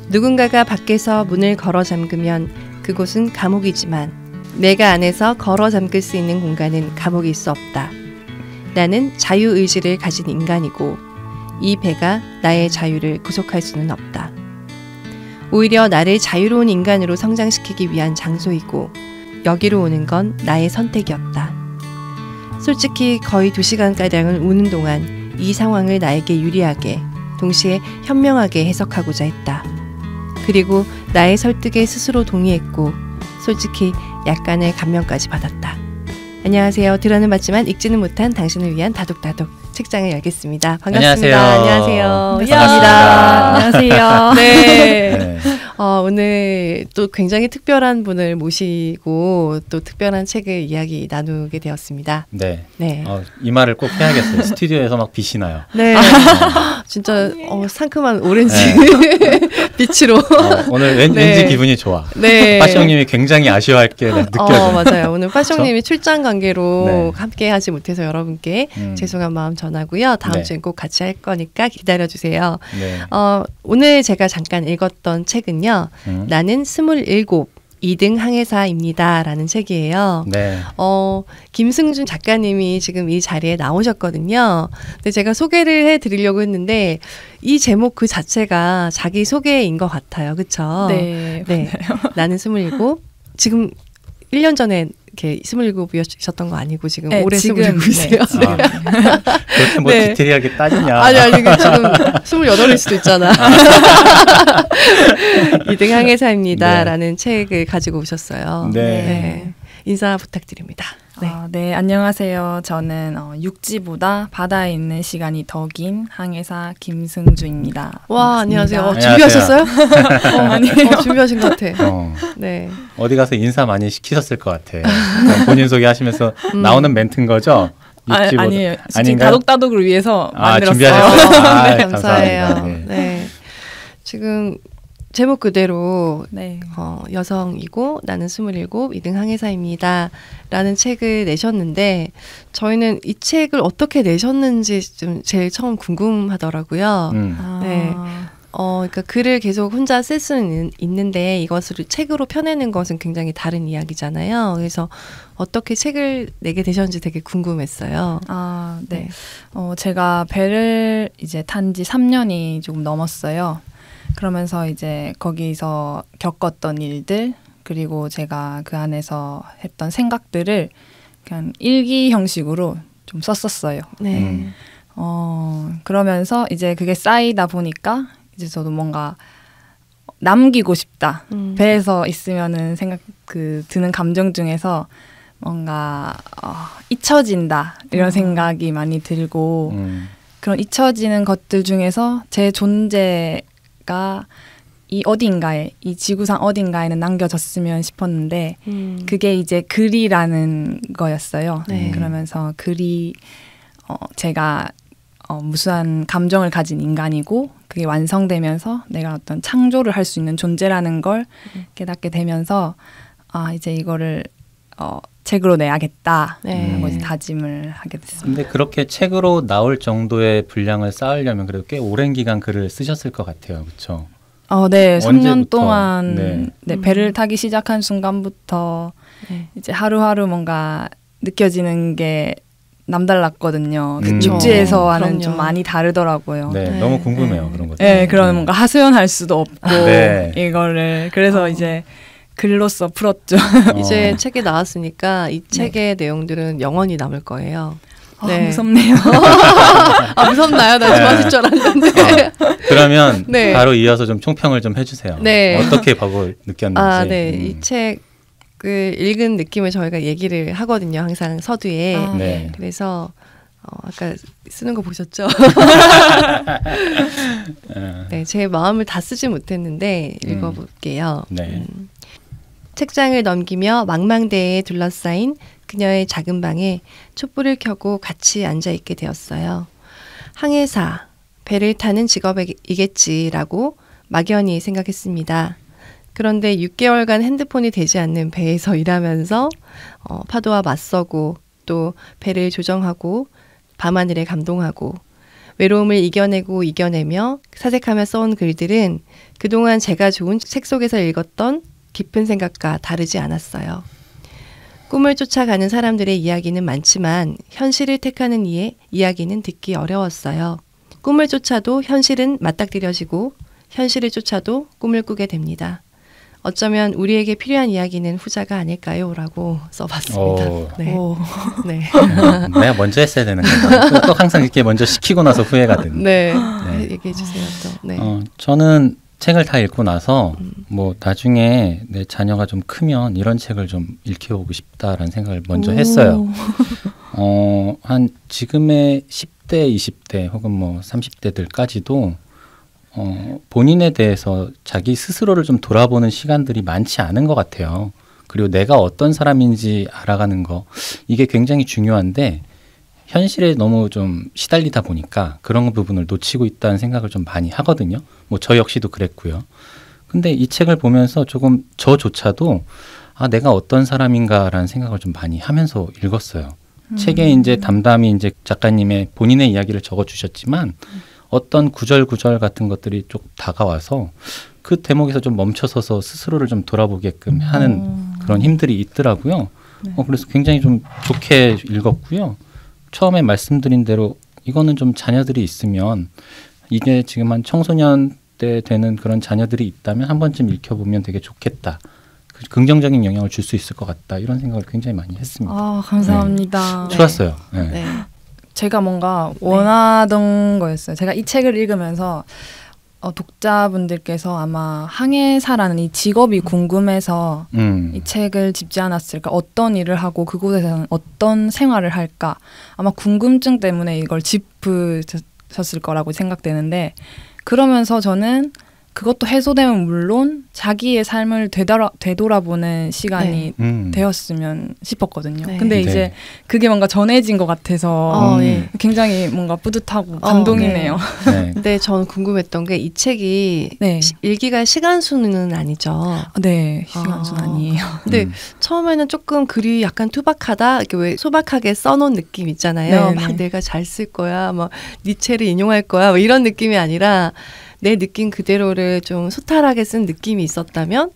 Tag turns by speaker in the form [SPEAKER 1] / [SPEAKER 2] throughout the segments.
[SPEAKER 1] 누군가가 밖에서 문을 걸어 잠그면 그곳은 감옥이지만 내가 안에서 걸어 잠글 수 있는 공간은 감옥일 수 없다. 나는 자유의지를 가진 인간이고 이 배가 나의 자유를 구속할 수는 없다. 오히려 나를 자유로운 인간으로 성장시키기 위한 장소이고 여기로 오는 건 나의 선택이었다. 솔직히 거의 2시간가량을 우는 동안 이 상황을 나에게 유리하게 동시에 현명하게 해석하고자 했다. 그리고 나의 설득에 스스로 동의했고 솔직히 약간의 감명까지 받았다. 안녕하세요. 들어는 봤지만 읽지는 못한 당신을 위한 다독다독 책장을 열겠습니다. 반갑습니다. 안녕하세요.
[SPEAKER 2] 반갑습니다.
[SPEAKER 1] 안녕하세요. 네. 오늘 또 굉장히 특별한 분을 모시고 또 특별한 책을 이야기 나누게 되었습니다.
[SPEAKER 2] 네.
[SPEAKER 1] 네.
[SPEAKER 2] 이 말을 꼭 해야겠어요. 스튜디오에서 막 빛이 나요.
[SPEAKER 1] 네. 진짜 상큼한 오렌지 빛으로.
[SPEAKER 2] 오늘 왠지 기분이 좋아.
[SPEAKER 1] 네.
[SPEAKER 2] 빠숑님이 굉장히 아쉬워할 게 느껴져요.
[SPEAKER 1] 맞아요. 오늘 빠숑님이 출장 관계로 함께 하지 못해서 여러분께 죄송한 마음 전하고요. 다음 주엔 꼭 같이 할 거니까 기다려주세요.
[SPEAKER 2] 네.
[SPEAKER 1] 오늘 제가 잠깐 읽었던 책은요. 나는 27 2등 항해사입니다. 라는 책이에요.
[SPEAKER 2] 네.
[SPEAKER 1] 김승준 작가님이 지금 이 자리에 나오셨거든요. 근데 제가 소개를 해드리려고 했는데 이 제목 그 자체가 자기 소개인 것 같아요. 그쵸?
[SPEAKER 3] 네.
[SPEAKER 1] 네. 나는 27. 지금 1년 전에 이렇게 27이셨던 거 아니고 지금 올해 27이세요?
[SPEAKER 2] 그렇게 뭐 디테일하게 따지냐.
[SPEAKER 1] 아니 지금 28일 수도 있잖아. 2등 항해사입니다. 라는 책을 가지고 오셨어요. 네. 인사 부탁드립니다.
[SPEAKER 3] 네, 안녕하세요. 저는 육지보다 바다에 있는 시간이 더 긴 항해사 김승주입니다.
[SPEAKER 1] 와, 안녕하세요.
[SPEAKER 2] 안녕하세요.
[SPEAKER 1] 준비하셨어요? 아니에요. 준비하신 것 같아. 네.
[SPEAKER 2] 어디 가서 인사 많이 시키셨을 것 같아. 본인 소개하시면서 나오는 멘트인 거죠?
[SPEAKER 3] 아니에요. 지금 다독다독을 위해서 만들었어요.
[SPEAKER 2] 준비하셨어요?
[SPEAKER 1] 네, 감사해요. 네. 지금 제목 그대로 여성이고 나는 27 2등 항해사입니다. 라는 책을 내셨는데 저희는 이 책을 어떻게 내셨는지 좀 제일 처음 궁금하더라고요. 네. 그러니까 글을 계속 혼자 쓸 수는 있는데 이것을 책으로 펴내는 것은 굉장히 다른 이야기잖아요. 그래서 어떻게 책을 내게 되셨는지 되게 궁금했어요.
[SPEAKER 3] 네. 제가 배를 이제 탄 지 3년이 조금 넘었어요. 그러면서 이제 거기서 겪었던 일들 그리고 제가 그 안에서 했던 생각들을 그냥 일기 형식으로 좀 썼었어요.
[SPEAKER 1] 네.
[SPEAKER 3] 그러면서 이제 그게 쌓이다 보니까 이제 저도 뭔가 남기고 싶다. 배에서 있으면은 드는 감정 중에서 뭔가 잊혀진다 이런 생각이 많이 들고 그런 잊혀지는 것들 중에서 제 존재가 이 어딘가에 이 지구상 어딘가에는 남겨졌으면 싶었는데 그게 이제 글이라는 거였어요. 그러면서 글이 제가 무수한 감정을 가진 인간이고 그게 완성되면서 내가 어떤 창조를 할 수 있는 존재라는 걸 깨닫게 되면서 이제 이거를 책으로 내야겠다 하고 이제 다짐을 하게 됐습니다.
[SPEAKER 2] 근데 그렇게 책으로 나올 정도의 분량을 쌓으려면 그래도 꽤 오랜 기간 글을 쓰셨을 것 같아요. 그렇죠?
[SPEAKER 3] 네. 3년 동안 배를 타기 시작한 순간부터 이제 하루하루 뭔가 느껴지는 게 남달랐거든요. 육지에서와는 좀 많이 다르더라고요.
[SPEAKER 2] 네, 너무 궁금해요. 그런 것들.
[SPEAKER 3] 네, 그런 뭔가 하소연할 수도 없고 이거를 그래서 이제 글로써 풀었죠.
[SPEAKER 1] 이제 책이 나왔으니까 이 책의 내용들은 영원히 남을 거예요.
[SPEAKER 3] 무섭네요.
[SPEAKER 1] 무섭나요? 나 좋아하실 줄 알았는데.
[SPEAKER 2] 그러면 바로 이어서 좀 총평을 좀 해주세요. 어떻게 보고 느꼈는지.
[SPEAKER 1] 이 책을 읽은 느낌을 저희가 얘기를 하거든요. 항상 서두에. 그래서 아까 쓰는 거 보셨죠? 제 마음을 다 쓰지 못했는데 읽어볼게요. 책장을 넘기며 망망대해에 둘러싸인 그녀의 작은 방에 촛불을 켜고 같이 앉아있게 되었어요. 항해사, 배를 타는 직업이겠지라고 막연히 생각했습니다. 그런데 6개월간 핸드폰이 되지 않는 배에서 일하면서 파도와 맞서고 또 배를 조정하고 밤하늘에 감동하고 외로움을 이겨내며 사색하며 써온 글들은 그동안 제가 좋은 책 속에서 읽었던 깊은 생각과 다르지 않았어요. 꿈을 쫓아가는 사람들의 이야기는 많지만 현실을 택하는 이의 이야기는 듣기 어려웠어요. 꿈을 쫓아도 현실은 맞닥뜨려지고 현실을 쫓아도 꿈을 꾸게 됩니다. 어쩌면 우리에게 필요한 이야기는 후자가 아닐까요? 라고 써봤습니다. 네. 네.
[SPEAKER 2] 내가 먼저 했어야 되는 거예요. 또 항상 이렇게 먼저 시키고 나서 후회가 되는.
[SPEAKER 1] 네. 얘기해 주세요. 또. 네.
[SPEAKER 2] 저는 책을 다 읽고 나서 뭐 나중에 내 자녀가 좀 크면 이런 책을 좀 읽혀보고 싶다라는 생각을 먼저 했어요. 한 지금의 10대, 20대 혹은 뭐 30대들까지도 본인에 대해서 자기 스스로를 좀 돌아보는 시간들이 많지 않은 것 같아요. 그리고 내가 어떤 사람인지 알아가는 거, 이게 굉장히 중요한데 현실에 너무 좀 시달리다 보니까 그런 부분을 놓치고 있다는 생각을 좀 많이 하거든요. 뭐 저 역시도 그랬고요. 근데 이 책을 보면서 조금 저조차도 내가 어떤 사람인가라는 생각을 좀 많이 하면서 읽었어요. 책에 이제 담담히 이제 작가님의 본인의 이야기를 적어주셨지만 어떤 구절 같은 것들이 좀 다가와서 그 대목에서 좀 멈춰서서 스스로를 좀 돌아보게끔 하는 그런 힘들이 있더라고요. 그래서 굉장히 좀 좋게 읽었고요. 처음에 말씀드린 대로 이거는 좀 자녀들이 있으면 이게 지금 한 청소년 때 되는 그런 자녀들이 있다면 한 번쯤 읽혀보면 되게 좋겠다. 긍정적인 영향을 줄 수 있을 것 같다. 이런 생각을 굉장히 많이 했습니다.
[SPEAKER 3] 감사합니다.
[SPEAKER 2] 네. 좋았어요. 네.
[SPEAKER 3] 네. 제가 뭔가 원하던 거였어요. 제가 이 책을 읽으면서 독자분들께서 아마 항해사라는 이 직업이 궁금해서 이 책을 집지 않았을까. 어떤 일을 하고 그곳에서는 어떤 생활을 할까. 아마 궁금증 때문에 이걸 짚으셨을 거라고 생각되는데, 그러면서 저는 그것도 해소되면 물론 자기의 삶을 되돌아보는 시간이 되었으면 싶었거든요.
[SPEAKER 1] 네.
[SPEAKER 3] 근데 이제 그게 뭔가 전해진 것 같아서 굉장히 뭔가 뿌듯하고 감동이네요.
[SPEAKER 1] 네. 근데 저는 궁금했던 게 이 책이 읽기가 시간수는 아니죠.
[SPEAKER 3] 네, 시간수는 아니에요.
[SPEAKER 1] 근데 처음에는 조금 글이 약간 투박하다, 이렇게 왜 소박하게 써놓은 느낌 있잖아요.
[SPEAKER 3] 네네.
[SPEAKER 1] 막 내가 잘 쓸 거야, 막 니체를 인용할 거야, 뭐 이런 느낌이 아니라 내 느낌 그대로를 좀 소탈하게 쓴 느낌이 있었다면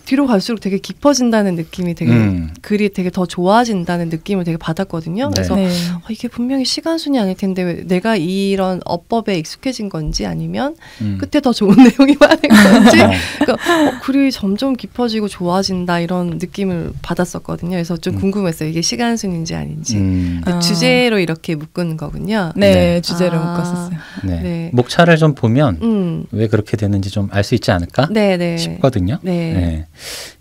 [SPEAKER 1] 뒤로 갈수록 되게 깊어진다는 느낌이 되게 글이 되게 더 좋아진다는 느낌을 되게 받았거든요. 그래서 이게 분명히 시간순이 아닐 텐데 왜 내가 이런 어법에 익숙해진 건지 아니면 끝에 더 좋은 내용이 많은 건지 그러니까 글이 점점 깊어지고 좋아진다 이런 느낌을 받았었거든요. 그래서 좀 궁금했어요. 이게 시간순인지 아닌지. 주제로 이렇게 묶은 거군요.
[SPEAKER 3] 네, 주제로 묶었었어요.
[SPEAKER 2] 네. 목차를 좀 보면 왜 그렇게 됐는지 좀 알 수 있지 않을까 싶거든요. 네.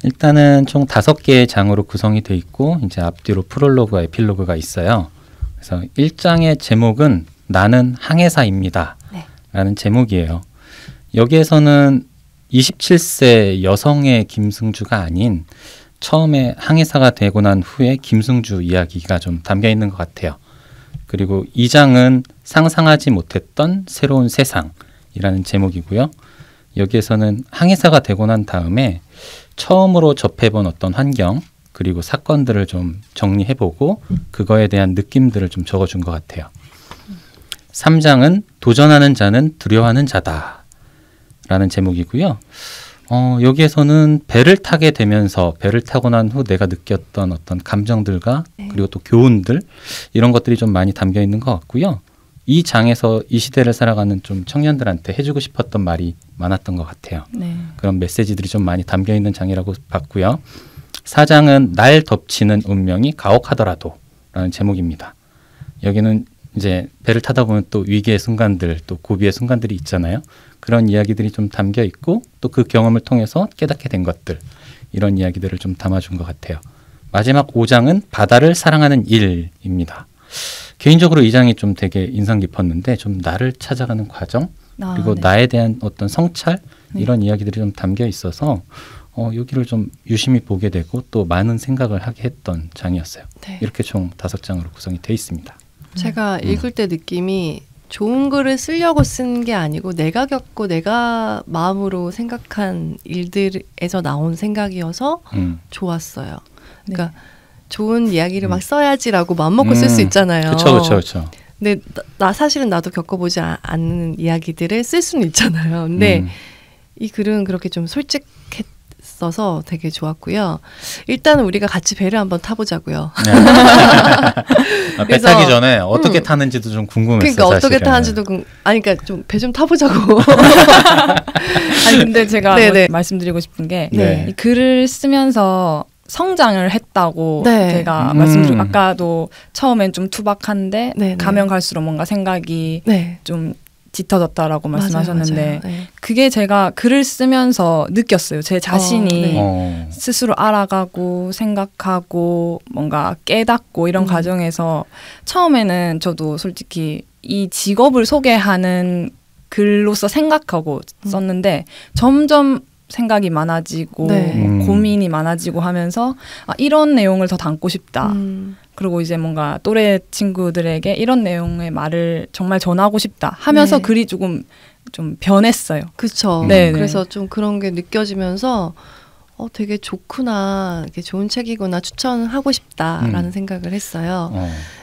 [SPEAKER 2] 일단은 총 5개의 장으로 구성이 돼 있고 이제 앞뒤로 프롤로그와 에필로그가 있어요. 그래서 1장의 제목은 나는 항해사입니다. 라는 제목이에요. 여기에서는 27세 여성의 김승주가 아닌 처음에 항해사가 되고 난 후에 김승주 이야기가 좀 담겨 있는 것 같아요. 그리고 2장은 상상하지 못했던 새로운 세상이라는 제목이고요. 여기에서는 항해사가 되고 난 다음에 처음으로 접해본 어떤 환경 그리고 사건들을 좀 정리해보고 그거에 대한 느낌들을 좀 적어준 것 같아요. 3장은 도전하는 자는 두려워하는 자다 라는 제목이고요. 여기에서는 배를 타게 되면서 배를 타고 난 후 내가 느꼈던 어떤 감정들과 그리고 또 교훈들 이런 것들이 좀 많이 담겨 있는 것 같고요. 이 장에서 이 시대를 살아가는 좀 청년들한테 해주고 싶었던 말이 많았던 것 같아요. 그런 메시지들이 좀 많이 담겨 있는 장이라고 봤고요. 4장은 날 덮치는 운명이 가혹하더라도 라는 제목입니다. 여기는 이제 배를 타다 보면 또 위기의 순간들 또 고비의 순간들이 있잖아요. 그런 이야기들이 좀 담겨 있고 또 그 경험을 통해서 깨닫게 된 것들 이런 이야기들을 좀 담아준 것 같아요. 마지막 5장은 바다를 사랑하는 일입니다. 개인적으로 이 장이 좀 되게 인상 깊었는데 좀 나를 찾아가는 과정 그리고 나에 대한 어떤 성찰 이런 이야기들이 좀 담겨 있어서 여기를 좀 유심히 보게 되고 또 많은 생각을 하게 했던 장이었어요. 이렇게 총 5장으로 구성이 되어 있습니다.
[SPEAKER 1] 제가 읽을 때 느낌이 좋은 글을 쓰려고 쓴 게 아니고 내가 겪고 내가 마음으로 생각한 일들에서 나온 생각이어서 좋았어요. 그러니까 좋은 이야기를 막 써야지라고 마음먹고 쓸 수 있잖아요.
[SPEAKER 2] 그렇죠.
[SPEAKER 1] 근데 사실은 나도 겪어보지 않는 이야기들을 쓸 수는 있잖아요. 근데 이 글은 그렇게 좀 솔직했어서 되게 좋았고요. 일단은 우리가 같이 배를 한번 타보자고요.
[SPEAKER 2] 배 타기 전에 어떻게 타는지도 좀 궁금했어요.
[SPEAKER 1] 그러니까 어떻게 타는지도 그러니까 좀 배 좀 타보자고.
[SPEAKER 3] 아니 근데 제가 말씀드리고 싶은 게 이 글을 쓰면서 성장을 했다고 제가 말씀드리고 아까도 처음엔 좀 투박한데 가면 갈수록 뭔가 생각이 좀 짙어졌다라고 말씀하셨는데 맞아요. 그게 제가 글을 쓰면서 느꼈어요. 제 자신이 스스로 알아가고 생각하고 뭔가 깨닫고 이런 과정에서 처음에는 저도 솔직히 이 직업을 소개하는 글로서 생각하고 썼는데 점점 생각이 많아지고 고민이 많아지고 하면서 이런 내용을 더 담고 싶다. 그리고 이제 뭔가 또래 친구들에게 이런 내용의 말을 정말 전하고 싶다 하면서 글이 조금 좀 변했어요.
[SPEAKER 1] 그렇죠. 그래서 좀 그런 게 느껴지면서 되게 좋구나, 이게 좋은 책이구나, 추천하고 싶다라는 생각을 했어요.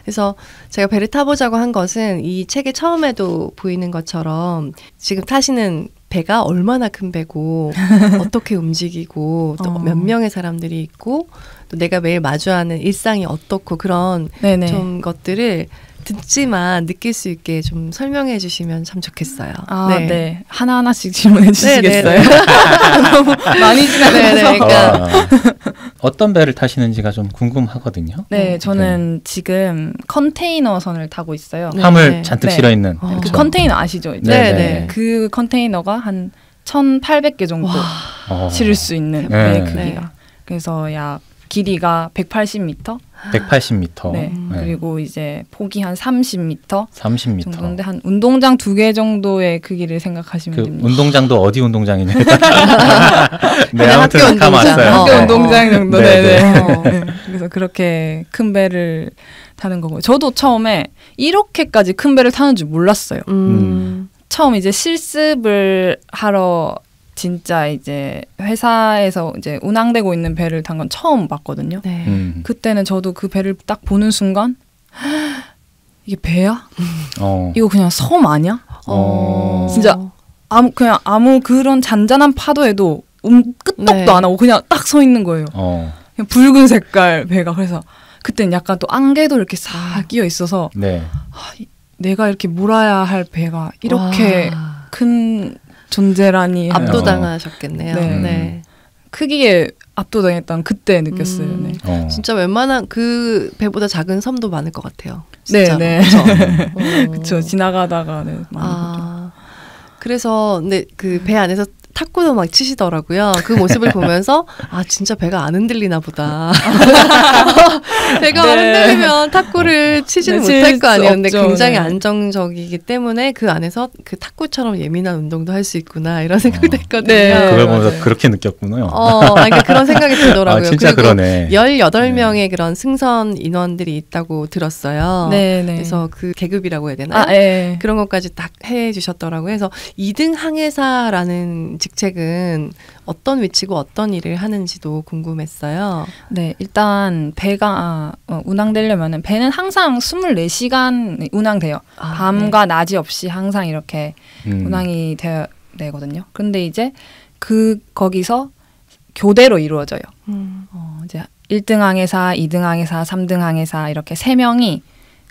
[SPEAKER 1] 그래서 제가 배를 타보자고 한 것은 이 책의 처음에도 보이는 것처럼 지금 타시는 배가 얼마나 큰 배고 어떻게 움직이고 또 몇 명의 사람들이 있고 또 내가 매일 마주하는 일상이 어떻고 그런 좀 것들을 듣지만 느낄 수 있게 좀 설명해 주시면 참 좋겠어요.
[SPEAKER 3] 네. 하나하나씩 질문해 주시겠어요? 너무 많이 지나가서.
[SPEAKER 1] 그러니까
[SPEAKER 2] 어떤 배를 타시는지가 좀 궁금하거든요.
[SPEAKER 3] 네, 저는 지금 컨테이너선을 타고 있어요.
[SPEAKER 2] 화물 잔뜩 실어있는.
[SPEAKER 3] 그 컨테이너 아시죠? 그 컨테이너가 한 1,800개 정도 실을 수 있는 배의 크기가. 그래서 약 길이가 180m?
[SPEAKER 2] 180m.
[SPEAKER 3] 네. 그리고 이제 폭이 한 30m?
[SPEAKER 2] 30m.
[SPEAKER 3] 정도인데 한 운동장 2개 정도의 크기를 생각하시면 됩니다.
[SPEAKER 2] 운동장도 어디 운동장이냐?
[SPEAKER 1] 네, 아무튼 감 왔어요.
[SPEAKER 3] 학교 운동장 정도. 그래서 그렇게 큰 배를 타는 거고. 저도 처음에 이렇게까지 큰 배를 타는 줄 몰랐어요. 처음 이제 실습을 하러 진짜 이제 회사에서 이제 운항되고 있는 배를 탄 건 처음 봤거든요. 그때는 저도 그 배를 딱 보는 순간 이게 배야? 이거 그냥 섬 아니야? 진짜 아무 그런 잔잔한 파도에도 끄떡도 안 하고 그냥 딱 서 있는 거예요. 그냥 붉은 색깔 배가. 그래서 그때는 약간 또 안개도 이렇게 싹 끼어 있어서 내가 이렇게 몰아야 할 배가 이렇게 큰 존재라니.
[SPEAKER 1] 압도당하셨겠네요.
[SPEAKER 3] 네. 크기에 압도당했던 그때 느꼈어요.
[SPEAKER 1] 진짜 웬만한 그 배보다 작은 섬도 많을 것 같아요.
[SPEAKER 3] 네. 그렇죠. 지나가다가 그래서
[SPEAKER 1] 근데 그 배 안에서 탁구도 막 치시더라고요. 그 모습을 보면서 진짜 배가 안 흔들리나 보다. 배가 안 흔들리면 탁구를 치지는 못할 거 아니에요. 근데 굉장히 안정적이기 때문에 그 안에서 그 탁구처럼 예민한 운동도 할 수 있구나 이런 생각도 했거든요.
[SPEAKER 2] 그걸 보면서 그렇게 느꼈군요.
[SPEAKER 1] 그러니까 그런 생각이 들더라고요.
[SPEAKER 2] 진짜
[SPEAKER 1] 그리고
[SPEAKER 2] 그러네.
[SPEAKER 1] 18명의 그런 승선 인원들이 있다고 들었어요. 그래서 그 계급이라고 해야 되나요? 그런 것까지 딱 해주셨더라고요. 그래서 2등 항해사라는 직책은 어떤 위치고 어떤 일을 하는지도 궁금했어요.
[SPEAKER 3] 네, 일단 배가 운항되려면 배는 항상 24시간 운항돼요. 밤과 낮이 없이 항상 이렇게 운항이 되거든요. 그런데 이제 거기서 교대로 이루어져요. 이제 1등 항해사, 2등 항해사, 3등 항해사 이렇게 3명이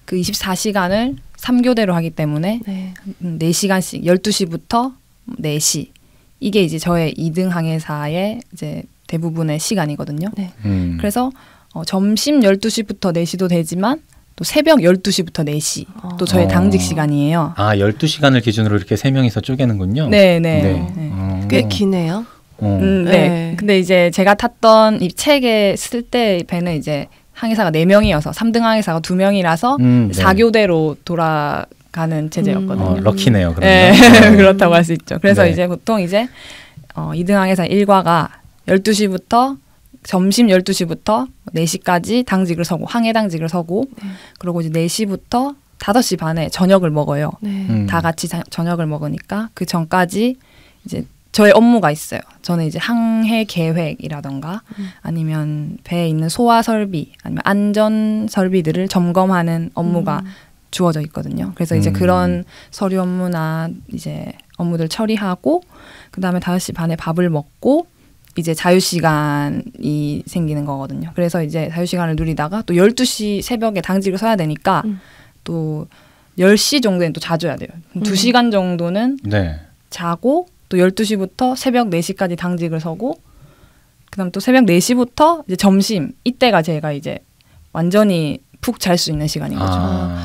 [SPEAKER 3] 그 24시간을 3교대로 하기 때문에 4시간씩 12시부터 4시 이게 이제 저의 2등 항해사의 이제 대부분의 시간이거든요. 그래서 점심 12시부터 4시도 되지만 또 새벽 12시부터 4시 또 저의 당직 시간이에요.
[SPEAKER 2] 12시간을 기준으로 이렇게 3명이서 쪼개는군요.
[SPEAKER 1] 네. 꽤 기네요.
[SPEAKER 3] 네. 근데 이제 제가 탔던 이 책에 쓸 때 배는 이제 항해사가 4명이어서 3등 항해사가 2명이라서 4교대로 돌아가는 체제였거든요.
[SPEAKER 2] 럭키네요.
[SPEAKER 3] 그렇다고 할 수 있죠. 그래서 이제 보통 이제 2등 항해사 1과가 12시부터 점심 12시부터 4시까지 당직을 서고 항해 당직을 서고 그리고 이제 4시부터 5시 반에 저녁을 먹어요. 다 같이 저녁을 먹으니까 그 전까지 이제 저의 업무가 있어요. 저는 이제 항해 계획이라던가 아니면 배에 있는 소화 설비 아니면 안전 설비들을 점검하는 업무가 주어져 있거든요. 그래서 이제 그런 서류 업무나 이제 업무들 처리하고 그다음에 5시 반에 밥을 먹고 이제 자유시간이 생기는 거거든요. 그래서 이제 자유시간을 누리다가 또 12시 새벽에 당직을 서야 되니까 또 10시 정도엔 또 자줘야 돼요. 2시간 정도는
[SPEAKER 2] 네.
[SPEAKER 3] 자고 또 12시부터 새벽 4시까지 당직을 서고 그다음 또 새벽 4시부터 이제 점심 이때가 제가 이제 완전히 푹 잘 수 있는 시간인 거죠.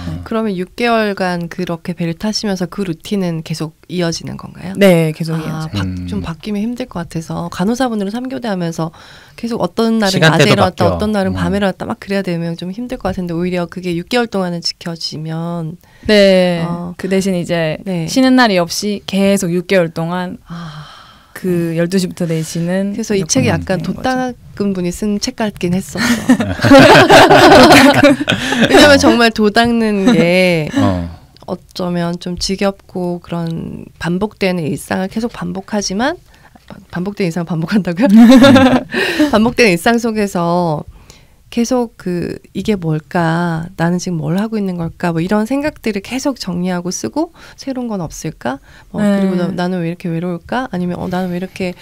[SPEAKER 1] 네. 그러면 6개월간 그렇게 배를 타시면서 그 루틴은 계속 이어지는 건가요?
[SPEAKER 3] 네, 계속 이어져요.
[SPEAKER 1] 좀 바뀌면 힘들 것 같아서 간호사분들은 3교대 하면서 계속 어떤 날은 낮에 일어났다 어떤 날은 밤에 일어났다 막 그래야 되면 좀 힘들 것 같은데 오히려 그게 6개월 동안은 지켜지면
[SPEAKER 3] 네, 그 대신 이제 쉬는 날이 없이 계속 6개월 동안 그 12시부터 4시는
[SPEAKER 1] 그래서 이 책이 약간 도닦은 분이 쓴 책 같긴 했었어. 왜냐면 정말 도닦는 게 어쩌면 좀 지겹고 그런 반복되는 일상을 계속 반복하지만 반복되는 일상을 반복한다고요? 반복되는 일상 속에서 계속 이게 뭘까? 나는 지금 뭘 하고 있는 걸까? 뭐 이런 생각들을 계속 정리하고 쓰고 새로운 건 없을까? 그리고 나는 왜 이렇게 외로울까? 아니면 나는 왜 이렇게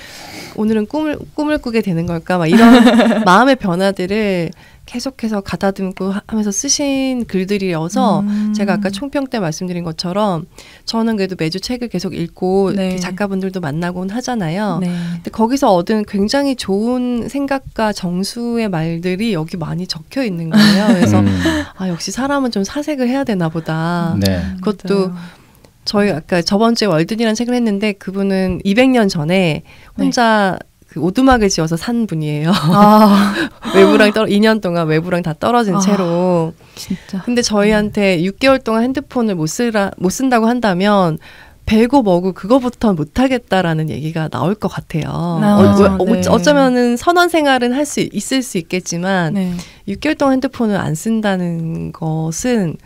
[SPEAKER 1] 오늘은 꿈을 꾸게 되는 걸까? 막 이런 마음의 변화들을 계속해서 가다듬고 하면서 쓰신 글들이어서 제가 아까 총평 때 말씀드린 것처럼 저는 그래도 매주 책을 계속 읽고 작가분들도 만나곤 하잖아요. 근데 거기서 얻은 굉장히 좋은 생각과 정수의 말들이 여기 많이 적혀 있는 거예요. 그래서 역시 사람은 좀 사색을 해야 되나 보다. 그것도 저희 아까 저번 주에 월든이라는 책을 했는데 그분은 200년 전에 혼자 그 오두막을 지어서 산 분이에요. 외부랑 2년 동안 외부랑 다 떨어진 채로.
[SPEAKER 3] 진짜.
[SPEAKER 1] 근데 저희한테 6개월 동안 핸드폰을 못 쓴다고 한다면 배고 뭐고 그거부터 못 하겠다라는 얘기가 나올 것 같아요. 어쩌면은 선원 생활은 할 수 있을 수 있겠지만 6개월 동안 핸드폰을 안 쓴다는 것은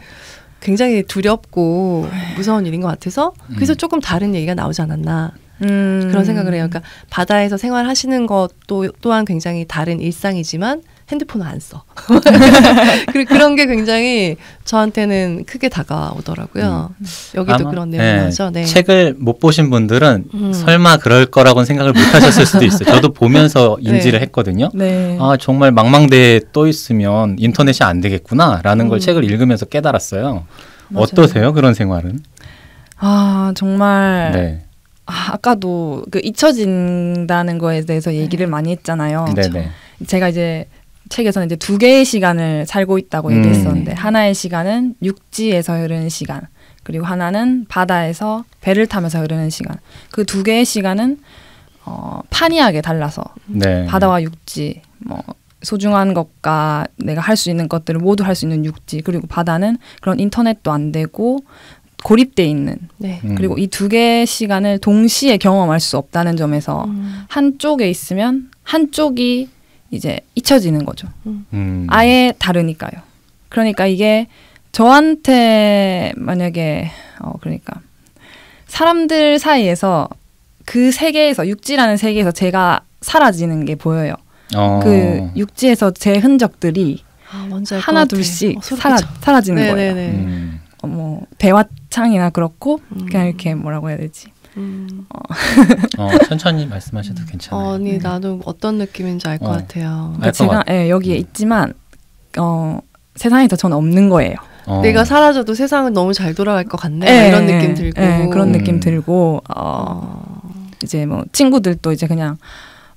[SPEAKER 1] 굉장히 두렵고 무서운 일인 것 같아서 그래서 조금 다른 얘기가 나오지 않았나. 그런 생각을 해요. 그러니까 바다에서 생활하시는 것도 또한 굉장히 다른 일상이지만 핸드폰을 안 써. 그런 게 굉장히 저한테는 크게 다가오더라고요. 여기도 그런 내용이죠. 네.
[SPEAKER 2] 책을 못 보신 분들은 설마 그럴 거라고는 생각을 못 하셨을 수도 있어요. 저도 보면서 인지를 했거든요. 정말 망망대해에 떠 있으면 인터넷이 안 되겠구나라는 걸 책을 읽으면서 깨달았어요. 맞아요. 어떠세요? 그런 생활은?
[SPEAKER 3] 정말 아까도 그 잊혀진다는 거에 대해서 얘기를 많이 했잖아요. 제가 이제 책에서는 이제 2개의 시간을 살고 있다고 얘기했었는데 하나의 시간은 육지에서 흐르는 시간 그리고 하나는 바다에서 배를 타면서 흐르는 시간. 그 2개의 시간은 판이하게 달라서 바다와 육지 뭐 소중한 것과 내가 할 수 있는 것들을 모두 할 수 있는 육지 그리고 바다는 그런 인터넷도 안 되고 고립돼 있는 그리고 이 2개의 시간을 동시에 경험할 수 없다는 점에서 한쪽에 있으면 한쪽이 이제 잊혀지는 거죠. 아예 다르니까요. 그러니까 이게 저한테 만약에 그러니까 사람들 사이에서 그 세계에서 육지라는 세계에서 제가 사라지는 게 보여요. 그 육지에서 제 흔적들이 하나 둘씩 사라지는 거예요. 뭐 대화창이나 그렇고 그냥 이렇게 뭐라고 해야 되지?
[SPEAKER 2] 천천히 말씀하셔도 괜찮아요.
[SPEAKER 1] 아니 나도 어떤 느낌인지 알 것 같아요.
[SPEAKER 3] 그러니까 제가 여기에 있지만 세상에서 저는 없는 거예요.
[SPEAKER 1] 내가 사라져도 세상은 너무 잘 돌아갈 것 같네. 이런 느낌 들고
[SPEAKER 3] 그런 느낌 들고 이제 뭐 친구들도 이제 그냥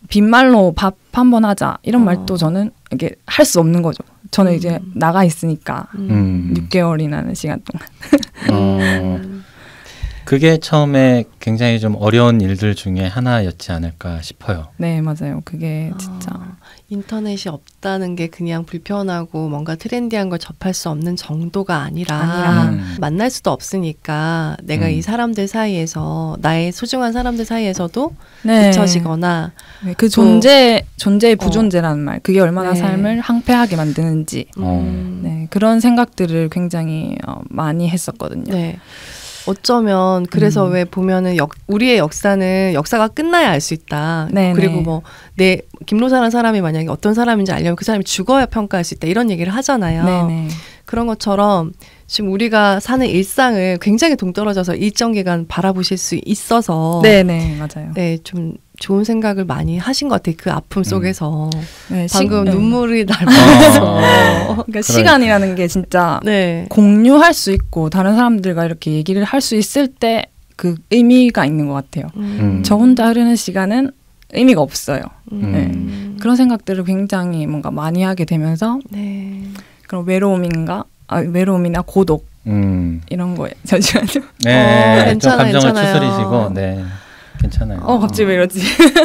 [SPEAKER 3] 빈말로 밥 한번 하자 이런 말도 저는 이게 할 수 없는 거죠. 저는 이제 나가 있으니까 6개월이라는 시간 동안.
[SPEAKER 2] 그게 처음에 굉장히 좀 어려운 일들 중에 하나였지 않을까 싶어요.
[SPEAKER 3] 네, 맞아요. 그게 진짜.
[SPEAKER 1] 인터넷이 없다는 게 그냥 불편하고 뭔가 트렌디한 걸 접할 수 없는 정도가 아니라 만날 수도 없으니까 내가 이 사람들 사이에서 나의 소중한 사람들 사이에서도 잊혀지거나
[SPEAKER 3] 그 존재의 부존재라는 말 그게 얼마나 삶을 항폐하게 만드는지 그런 생각들을 굉장히 많이 했었거든요.
[SPEAKER 1] 어쩌면 그래서 왜 보면은 우리의 역사가 끝나야 알 수 있다. 그리고 뭐 김로사라는 사람이 만약에 어떤 사람인지 알려면 그 사람이 죽어야 평가할 수 있다. 이런 얘기를 하잖아요. 그런 것처럼 지금 우리가 사는 일상을 굉장히 동떨어져서 일정 기간 바라보실 수 있어서
[SPEAKER 3] 네네 맞아요.
[SPEAKER 1] 네, 좀 좋은 생각을 많이 하신 것 같아요. 그 아픔 속에서 네, 방금 눈물이 날 뻔했어.
[SPEAKER 3] 그러니까 시간이라는 게 진짜
[SPEAKER 1] 네.
[SPEAKER 3] 공유할 수 있고 다른 사람들과 이렇게 얘기를 할 수 있을 때 그 의미가 있는 것 같아요. 저 혼자 흐르는 시간은 의미가 없어요. 네. 그런 생각들을 굉장히 뭔가 많이 하게 되면서
[SPEAKER 1] 네.
[SPEAKER 3] 그런 외로움이나 고독 이런 거에 잠시만요.
[SPEAKER 2] 네, 괜찮아요. 좀 감정을 추스리시고 네. 괜찮아요.
[SPEAKER 3] 갑자기 왜 이러지?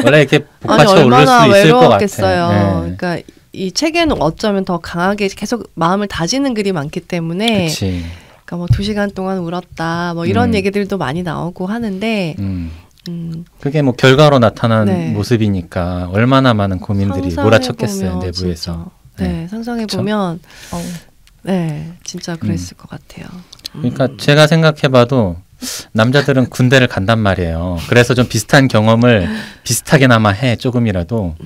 [SPEAKER 2] 원래 이렇게 복받쳐 오를 수 있을 것 같아요.
[SPEAKER 1] 네. 그러니까 이 책에는 어쩌면 더 강하게 계속 마음을 다지는 글이 많기 때문에
[SPEAKER 2] 그치.
[SPEAKER 1] 그러니까 뭐 2시간 동안 울었다 뭐 이런 얘기들도 많이 나오고 하는데
[SPEAKER 2] 그게 뭐 결과로 나타난 네. 모습이니까 얼마나 많은 고민들이 몰아쳤겠어요. 내부에서.
[SPEAKER 1] 네, 상상해보면 네, 진짜 그랬을 것 같아요.
[SPEAKER 2] 그러니까 제가 생각해봐도 남자들은 군대를 간단 말이에요. 그래서 좀 비슷한 경험을 비슷하게나마 해 조금이라도.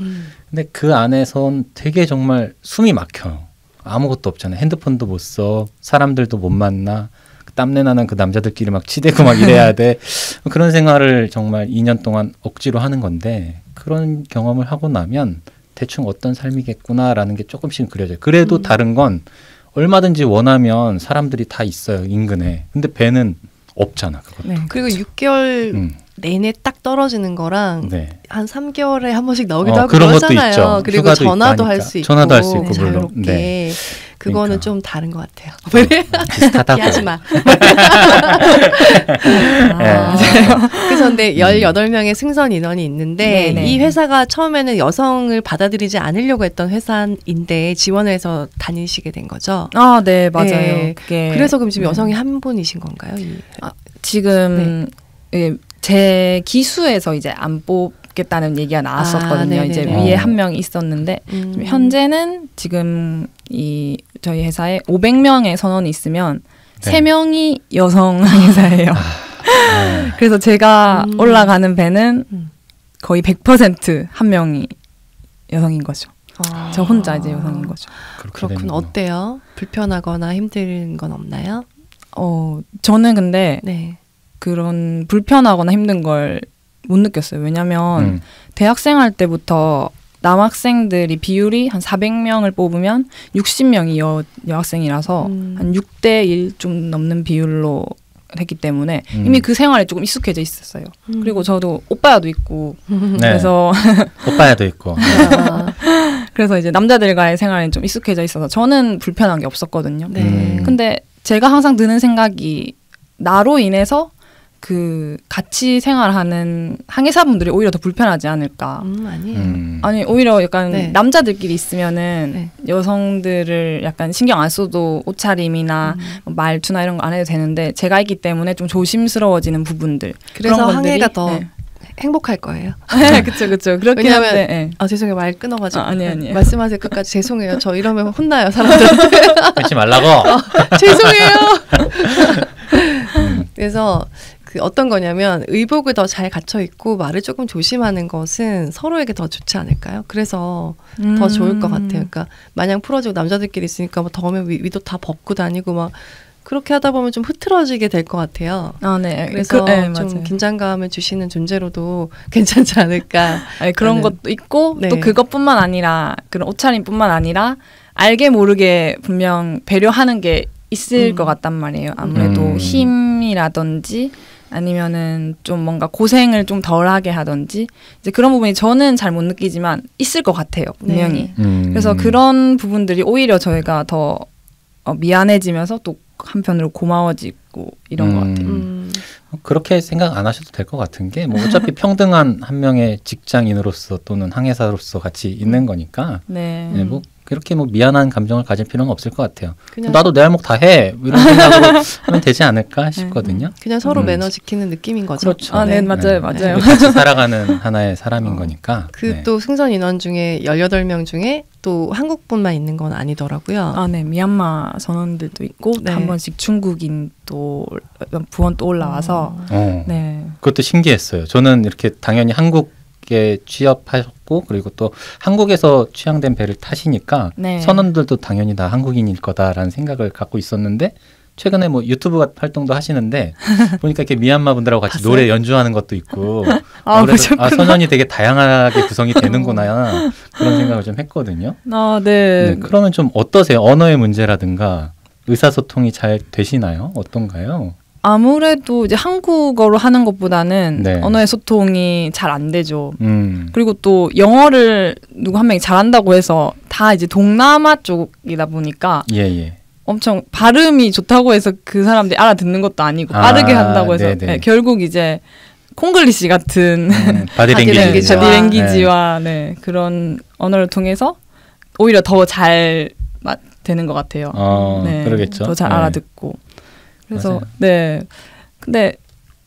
[SPEAKER 2] 근데 그 안에선 되게 정말 숨이 막혀요. 아무것도 없잖아요. 핸드폰도 못 써. 사람들도 못 만나. 땀내 나는 그 남자들끼리 막 치대고 막 이래야 돼. 그런 생활을 정말 2년 동안 억지로 하는 건데 그런 경험을 하고 나면 대충 어떤 삶이겠구나라는 게 조금씩 그려져요. 그래도 다른 건 얼마든지 원하면 사람들이 다 있어요. 인근에. 근데 배는 없잖아. 그것도.
[SPEAKER 1] 네. 그리고 6개월 내내 딱 떨어지는 거랑
[SPEAKER 2] 네.
[SPEAKER 1] 한 3개월에 한 번씩 나오기도 하고
[SPEAKER 2] 그런
[SPEAKER 1] 그러잖아요.
[SPEAKER 2] 것도 있죠.
[SPEAKER 1] 그리고 전화도 할 수 있고.
[SPEAKER 2] 전화도 할 수 있고
[SPEAKER 1] 자유롭게.
[SPEAKER 2] 물론. 네.
[SPEAKER 1] 그거는 좀 다른 것 같아요.
[SPEAKER 2] 비슷하다고.
[SPEAKER 1] 하지 마. 그래서 근데 18명의 승선 인원이 있는데 네네. 이 회사가 처음에는 여성을 받아들이지 않으려고 했던 회사인데 지원을 해서 다니시게 된 거죠.
[SPEAKER 3] 네, 맞아요. 네.
[SPEAKER 1] 그게 그래서 그럼 지금 여성이 한 분이신 건가요?
[SPEAKER 3] 지금 제 기수에서 이제 안 뽑겠다는 얘기가 나왔었거든요. 이제 위에 한 명이 있었는데 현재는 지금 저희 회사에 500명의 선원이 있으면 3명이 여성 회사예요. 그래서 제가 올라가는 배는 거의 100% 한 명이 여성인 거죠. 저 혼자 이제 여성인 거죠.
[SPEAKER 1] 그렇군. 어때요? 불편하거나 힘든 건 없나요?
[SPEAKER 3] 저는 근데 그런 불편하거나 힘든 걸 못 느꼈어요. 왜냐면 대학생 할 때부터 남학생들이 비율이 한 400명을 뽑으면 60명이 여학생이라서 한 6대1 좀 넘는 비율로 했기 때문에 이미 그 생활에 조금 익숙해져 있었어요. 그리고 저도 오빠야도 있고 그래서
[SPEAKER 2] 오빠야도 있고
[SPEAKER 3] 그래서 이제 남자들과의 생활에 좀 익숙해져 있어서 저는 불편한 게 없었거든요. 근데 제가 항상 드는 생각이 나로 인해서 그 같이 생활하는 항해사분들이 오히려 더 불편하지 않을까.
[SPEAKER 1] 아니에요.
[SPEAKER 3] 아니 오히려 약간 남자들끼리 있으면은 여성들을 약간 신경 안 써도 옷차림이나 말투나 이런 거 안 해도 되는데 제가 있기 때문에 좀 조심스러워지는 부분들.
[SPEAKER 1] 그래서 항해가 더 행복할 거예요.
[SPEAKER 3] 그쵸. 그렇긴
[SPEAKER 1] 왜냐면
[SPEAKER 3] 한데.
[SPEAKER 1] 죄송해요. 말 끊어가지고.
[SPEAKER 3] 아니.
[SPEAKER 1] 말씀하세요. 끝까지. 죄송해요. 저 이러면 혼나요. 사람들한테.
[SPEAKER 2] 그러지 말라고.
[SPEAKER 1] 죄송해요. 그래서 어떤 거냐면 의복을 더 잘 갖춰 입고 말을 조금 조심하는 것은 서로에게 더 좋지 않을까요? 그래서 더 좋을 것 같아요. 그러니까 마냥 풀어지고 남자들끼리 있으니까 뭐 더우면 위도 다 벗고 다니고 막 그렇게 하다 보면 좀 흐트러지게 될 것 같아요.
[SPEAKER 3] 네.
[SPEAKER 1] 그래서 좀 맞아요. 긴장감을 주시는 존재로도 괜찮지 않을까.
[SPEAKER 3] 그런 것도 있고 또 그것뿐만 아니라 그런 옷차림뿐만 아니라 알게 모르게 분명 배려하는 게 있을 것 같단 말이에요. 아무래도 힘이라든지 아니면은 좀 뭔가 고생을 좀 덜하게 하든지 이제 그런 부분이 저는 잘 못 느끼지만 있을 것 같아요. 분명히. 그래서 그런 부분들이 오히려 저희가 더 미안해지면서 또 한편으로 고마워지고 이런 것 같아요.
[SPEAKER 2] 그렇게 생각 안 하셔도 될 것 같은 게 뭐 어차피 평등한 한 명의 직장인으로서 또는 항해사로서 같이 있는 거니까 뭐 그렇게 뭐 미안한 감정을 가질 필요는 없을 것 같아요. 나도 내 할목 다 해. 이런 생각으로 하면 되지 않을까 싶거든요.
[SPEAKER 1] 그냥 서로 매너 지키는 느낌인 거죠.
[SPEAKER 2] 그렇죠.
[SPEAKER 3] 네, 맞아요.
[SPEAKER 2] 같이 살아가는 하나의 사람인 거니까.
[SPEAKER 1] 또 승선 인원 중에 18명 중에 또 한국분만 있는 건 아니더라고요.
[SPEAKER 3] 네. 미얀마 선원들도 있고 한 번씩 중국인 또 부원 또 올라와서
[SPEAKER 2] 그것도 신기했어요. 저는 이렇게 당연히 한국 자연스럽게 취업하셨고 그리고 또 한국에서 취향된 배를 타시니까 네. 선원들도 당연히 다 한국인일 거다라는 생각을 갖고 있었는데 최근에 뭐 유튜브 활동도 하시는데 보니까 이렇게 미얀마 분들하고 같이 봤어요? 노래 연주하는 것도 있고 그래서 선원이 되게 다양하게 구성이 되는구나 그런 생각을 좀 했거든요. 네. 그러면 좀 어떠세요? 언어의 문제라든가 의사소통이 잘 되시나요? 어떤가요?
[SPEAKER 3] 아무래도 이제 한국어로 하는 것보다는 네. 언어의 소통이 잘 안 되죠. 그리고 또 영어를 누구 한 명이 잘한다고 해서 다 이제 동남아 쪽이다 보니까 엄청 발음이 좋다고 해서 그 사람들이 알아듣는 것도 아니고 빠르게 한다고 해서 네, 결국 이제 콩글리시 같은 바디랭귀지와 네, 그런 언어를 통해서 오히려 더 잘 되는 것 같아요.
[SPEAKER 2] 네, 그러겠죠.
[SPEAKER 3] 더 잘 알아듣고. 그래서 맞아요. 네, 근데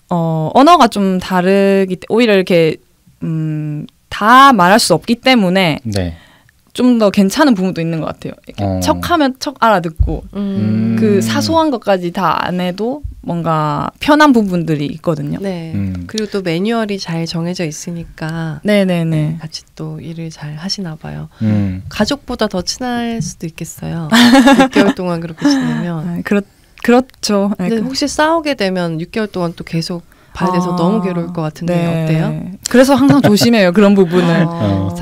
[SPEAKER 3] 언어가 좀 다르기 오히려 이렇게 다 말할 수 없기 때문에 네. 좀 더 괜찮은 부분도 있는 것 같아요. 이렇게 척하면 척 알아듣고 그 사소한 것까지 다 안 해도 뭔가 편한 부분들이 있거든요.
[SPEAKER 1] 네. 그리고 또 매뉴얼이 잘 정해져 있으니까
[SPEAKER 3] 네네네.
[SPEAKER 1] 같이 또 일을 잘 하시나 봐요. 가족보다 더 친할 수도 있겠어요. 6개월 동안 그렇게 지내면.
[SPEAKER 3] 그렇죠.
[SPEAKER 1] 근데 혹시 싸우게 되면 6개월 동안 또 계속 봐야 돼서 너무 괴로울 것 같은데 네. 어때요?
[SPEAKER 3] 그래서 항상 조심해요. 그런 부분을.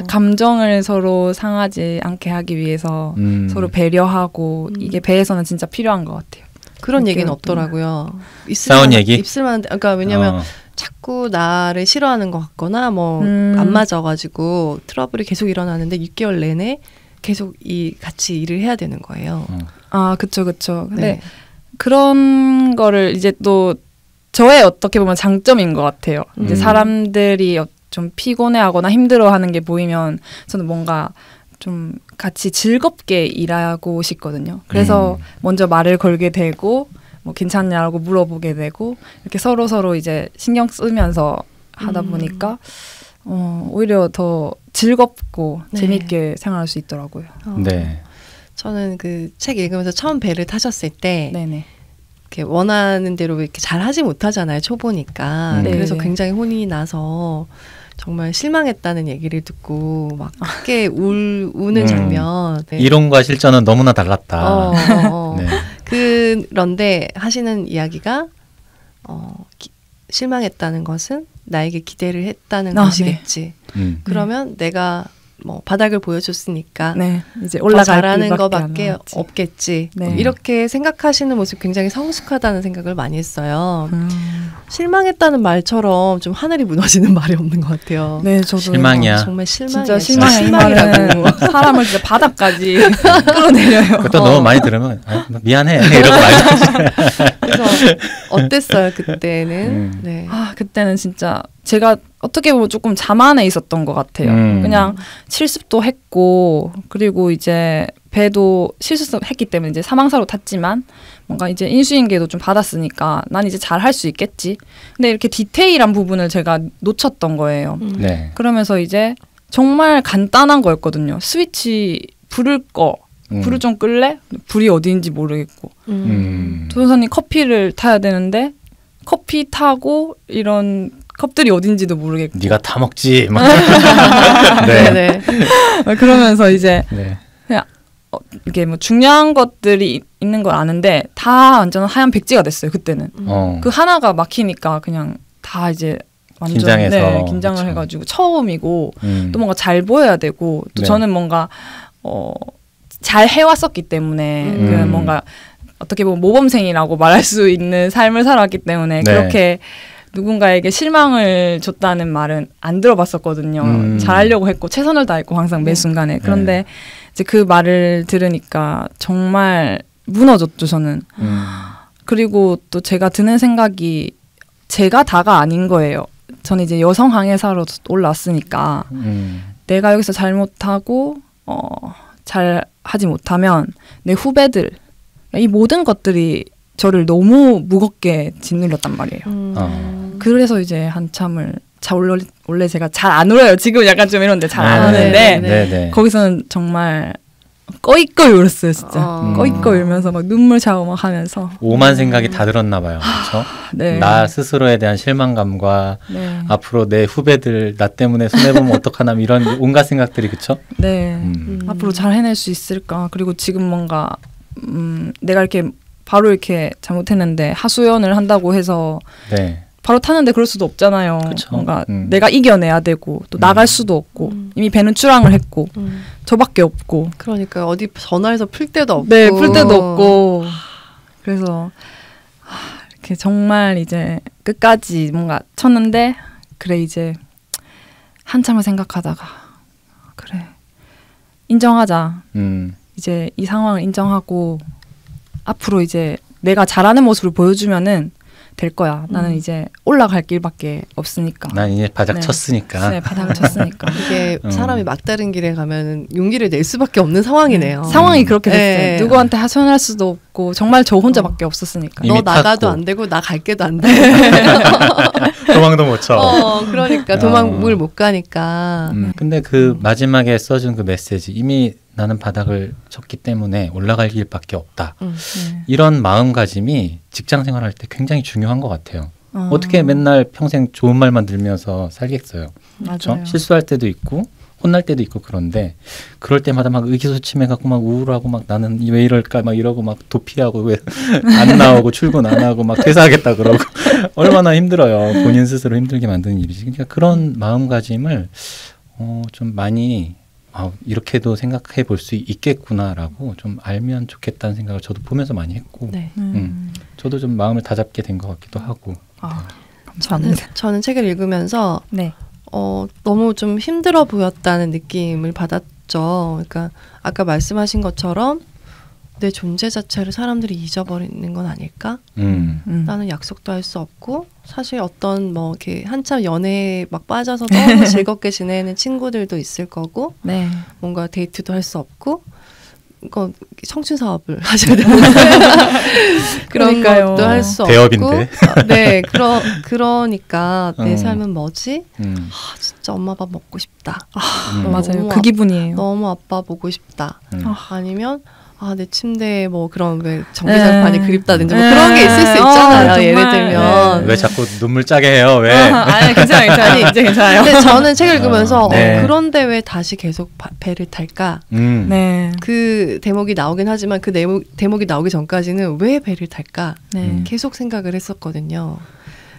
[SPEAKER 3] 감정을 서로 상하지 않게 하기 위해서 서로 배려하고 이게 배에서는 진짜 필요한 것 같아요.
[SPEAKER 1] 그런 얘기는 없더라고요.
[SPEAKER 2] 싸운 얘기?
[SPEAKER 1] 입술만 그러니까 왜냐면 자꾸 나를 싫어하는 것 같거나 뭐 안 맞아가지고 트러블이 계속 일어나는데 6개월 내내 계속 같이 일을 해야 되는 거예요.
[SPEAKER 3] 아, 그쵸. 근데 네. 그런 거를 이제 또 저의 어떻게 보면 장점인 것 같아요. 이제 사람들이 좀 피곤해하거나 힘들어하는 게 보이면 저는 뭔가 좀 같이 즐겁게 일하고 싶거든요. 그래서 먼저 말을 걸게 되고 뭐 괜찮냐고 물어보게 되고 이렇게 서로 이제 신경 쓰면서 하다 보니까 오히려 더 즐겁고 네. 재밌게 생활할 수 있더라고요.
[SPEAKER 2] 네.
[SPEAKER 1] 저는 그 책 읽으면서 처음 배를 타셨을 때
[SPEAKER 3] 네네.
[SPEAKER 1] 이렇게 원하는 대로 이렇게 잘 하지 못하잖아요. 초보니까. 그래서 굉장히 혼이 나서 정말 실망했다는 얘기를 듣고 막 크게 우는 장면.
[SPEAKER 2] 네. 이론과 실전은 너무나 달랐다.
[SPEAKER 1] 네. 그런데 하시는 이야기가 실망했다는 것은 나에게 기대를 했다는 것이겠지. 네. 그러면 내가 뭐 바닥을 보여줬으니까
[SPEAKER 3] 네, 이제 올라갈
[SPEAKER 1] 잘하는 것밖에 없겠지. 네. 이렇게 생각하시는 모습 굉장히 성숙하다는 생각을 많이 했어요. 실망했다는 말처럼 좀 하늘이 무너지는 말이 없는 것 같아요.
[SPEAKER 3] 네, 저도
[SPEAKER 2] 실망이야.
[SPEAKER 1] 정말
[SPEAKER 3] 진짜 실망이라고 사람을 진짜 바닥까지 끌어내려요.
[SPEAKER 2] 그것도 너무 많이 들으면 미안해 이러고 말지.
[SPEAKER 1] 그래서 어땠어요 그때는? 네.
[SPEAKER 3] 그때는 진짜 제가 어떻게 보면 조금 자만해 있었던 것 같아요. 그냥 실습도 했고 그리고 이제 배도 실습했기 때문에 이제 사망사로 탔지만 뭔가 이제 인수인계도 좀 받았으니까 난 이제 잘 할 수 있겠지. 근데 이렇게 디테일한 부분을 제가 놓쳤던 거예요.
[SPEAKER 2] 네.
[SPEAKER 3] 그러면서 이제 정말 간단한 거였거든요. 스위치 불을 꺼. 불을 좀 끌래? 불이 어디인지 모르겠고. 조선사님 커피를 타야 되는데 커피 타고 이런 컵들이 어딘지도 모르겠고.
[SPEAKER 2] 네가 다 먹지.
[SPEAKER 3] 네. 그러면서 이제 그냥 이게 뭐 중요한 것들이 있는 걸 아는데 다 완전 하얀 백지가 됐어요. 그때는. 그 하나가 막히니까 그냥 다 이제 완전
[SPEAKER 2] 긴장해서
[SPEAKER 3] 긴장을 그쵸. 해가지고 처음이고 또 뭔가 잘 보여야 되고 또 저는 뭔가 잘 해왔었기 때문에 그 뭔가 어떻게 보면 모범생이라고 말할 수 있는 삶을 살았기 때문에 그렇게 누군가에게 실망을 줬다는 말은 안 들어봤었거든요. 잘하려고 했고 최선을 다했고 항상 매 순간에. 그런데 이제 그 말을 들으니까 정말 무너졌죠 저는. 그리고 또 제가 드는 생각이 제가 다가 아닌 거예요. 저는 이제 여성 항해사로 올라왔으니까 내가 여기서 잘못하고 잘 하지 못하면 내 후배들 이 모든 것들이 저를 너무 무겁게 짓눌렸단 말이에요. 그래서 이제 한참을 원래 제가 잘 안 울어요. 지금 약간 좀 이런데 잘 안 우는데 거기서는 정말 꺼이꺼이 울었어요, 진짜. 꺼이꺼이 울면서 막 눈물 샤워 막 하면서.
[SPEAKER 2] 오만 생각이 다 들었나 봐요. 그렇죠?
[SPEAKER 3] 네.
[SPEAKER 2] 나 스스로에 대한 실망감과
[SPEAKER 3] 네.
[SPEAKER 2] 앞으로 내 후배들 나 때문에 손해보면 어떡하나 이런 온갖 생각들이 그렇죠?
[SPEAKER 3] 네. 앞으로 잘 해낼 수 있을까? 그리고 지금 뭔가 내가 이렇게 바로 이렇게 잘못했는데 하소연을 한다고 해서
[SPEAKER 2] 네.
[SPEAKER 3] 바로 타는데 그럴 수도 없잖아요.
[SPEAKER 2] 그쵸.
[SPEAKER 3] 뭔가 내가 이겨내야 되고 또 나갈 수도 없고 이미 배는 출항을 했고 저밖에 없고.
[SPEAKER 1] 그러니까 어디 전화해서 풀 데도 없고.
[SPEAKER 3] 네, 풀 데도 없고. 그래서 이렇게 정말 이제 끝까지 뭔가 쳤는데 그래 이제 한참을 생각하다가 그래 인정하자. 이제 이 상황을 인정하고 앞으로 이제 내가 잘하는 모습을 보여주면은 될 거야. 나는 이제 올라갈 길밖에 없으니까.
[SPEAKER 2] 난 이제 바닥 쳤으니까.
[SPEAKER 3] 네, 바닥을 쳤으니까.
[SPEAKER 1] 이게 사람이 막다른 길에 가면 용기를 낼 수밖에 없는 상황이네요.
[SPEAKER 3] 상황이 그렇게 됐어요. 누구한테 하소연할 수도 없고 정말 저 혼자밖에 없었으니까.
[SPEAKER 1] 너 나가도 안 되고 나 갈 게도 안 돼.
[SPEAKER 2] 도망도 못 쳐.
[SPEAKER 1] 그러니까 도망을 못 가니까.
[SPEAKER 2] 근데 그 마지막에 써준 그 메시지 이미 나는 바닥을 쳤기 때문에 올라갈 길밖에 없다. 이런 마음가짐이 직장 생활할 때 굉장히 중요한 것 같아요. 어떻게 맨날 평생 좋은 말만 들면서 살겠어요. 그렇죠? 실수할 때도 있고 혼날 때도 있고 그런데 그럴 때마다 막 의기소침해갖고 막 우울하고 막 나는 왜 이럴까 막 이러고 막 도피하고 왜 안 나오고 출근 안 하고 막 퇴사하겠다 그러고 얼마나 힘들어요. 본인 스스로 힘들게 만드는 일이지. 그러니까 그런 마음가짐을 좀 많이 이렇게도 생각해 볼 수 있겠구나라고 좀 알면 좋겠다는 생각을 저도 보면서 많이 했고
[SPEAKER 1] 네.
[SPEAKER 2] 저도 좀 마음을 다잡게 된 것 같기도 하고.
[SPEAKER 1] 저는 책을 읽으면서
[SPEAKER 3] 네.
[SPEAKER 1] 너무 좀 힘들어 보였다는 느낌을 받았죠. 그러니까 아까 말씀하신 것처럼 내 존재 자체를 사람들이 잊어버리는 건 아닐까? 나는 약속도 할 수 없고 사실 어떤 뭐 이렇게 한참 연애에 막 빠져서 너무 즐겁게 지내는 친구들도 있을 거고
[SPEAKER 3] 네.
[SPEAKER 1] 뭔가 데이트도 할 수 없고 이거 청춘 사업을 하셔야 되는데 그런 것도 할 수 없고
[SPEAKER 2] 대업인데.
[SPEAKER 1] 네, 그러니까 내 삶은 뭐지? 진짜 엄마 밥 먹고 싶다.
[SPEAKER 3] 맞아요. 그 기분이에요.
[SPEAKER 1] 너무 아빠 보고 싶다. 아니면 내 침대에 뭐 그런 왜 전기장판이 그립다든지 뭐 그런 게 있을 수 있잖아요. 예를 들면
[SPEAKER 2] 왜 자꾸 눈물 짜게 해요? 왜?
[SPEAKER 3] 아니 괜찮아요. 아니 이제 괜찮아요.
[SPEAKER 1] 근데 저는 책을 읽으면서 그런데 왜 다시 계속 배를 탈까?
[SPEAKER 3] 네.
[SPEAKER 1] 그 대목이 나오긴 하지만 그 대목이 나오기 전까지는 왜 배를 탈까? 계속 생각을 했었거든요.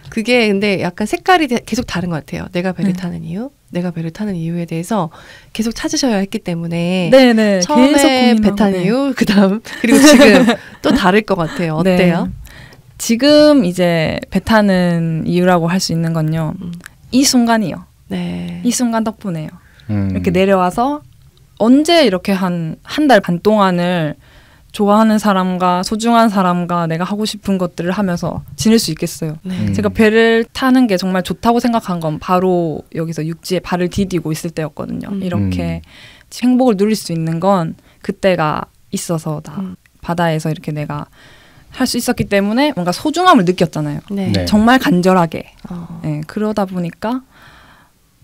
[SPEAKER 1] 그게 근데 약간 색깔이 계속 다른 것 같아요. 내가 배를 타는 이유, 내가 배를 타는 이유에 대해서 계속 찾으셔야 했기 때문에
[SPEAKER 3] 네네.
[SPEAKER 1] 처음에 배 탄 이유, 그다음 그리고 지금 또 다를 것 같아요. 어때요?
[SPEAKER 3] 네. 지금 이제 배 타는 이유라고 할 수 있는 건요. 이 순간이요.
[SPEAKER 1] 네.
[SPEAKER 3] 이 순간 덕분에요. 이렇게 내려와서 언제 이렇게 한 달 반 동안을 좋아하는 사람과 소중한 사람과 내가 하고 싶은 것들을 하면서 지낼 수 있겠어요. 제가 배를 타는 게 정말 좋다고 생각한 건 바로 여기서 육지에 발을 디디고 있을 때였거든요. 이렇게 행복을 누릴 수 있는 건 그때가 있어서 바다에서 이렇게 내가 할 수 있었기 때문에 뭔가 소중함을 느꼈잖아요.
[SPEAKER 1] 네.
[SPEAKER 3] 정말 간절하게. 네, 그러다 보니까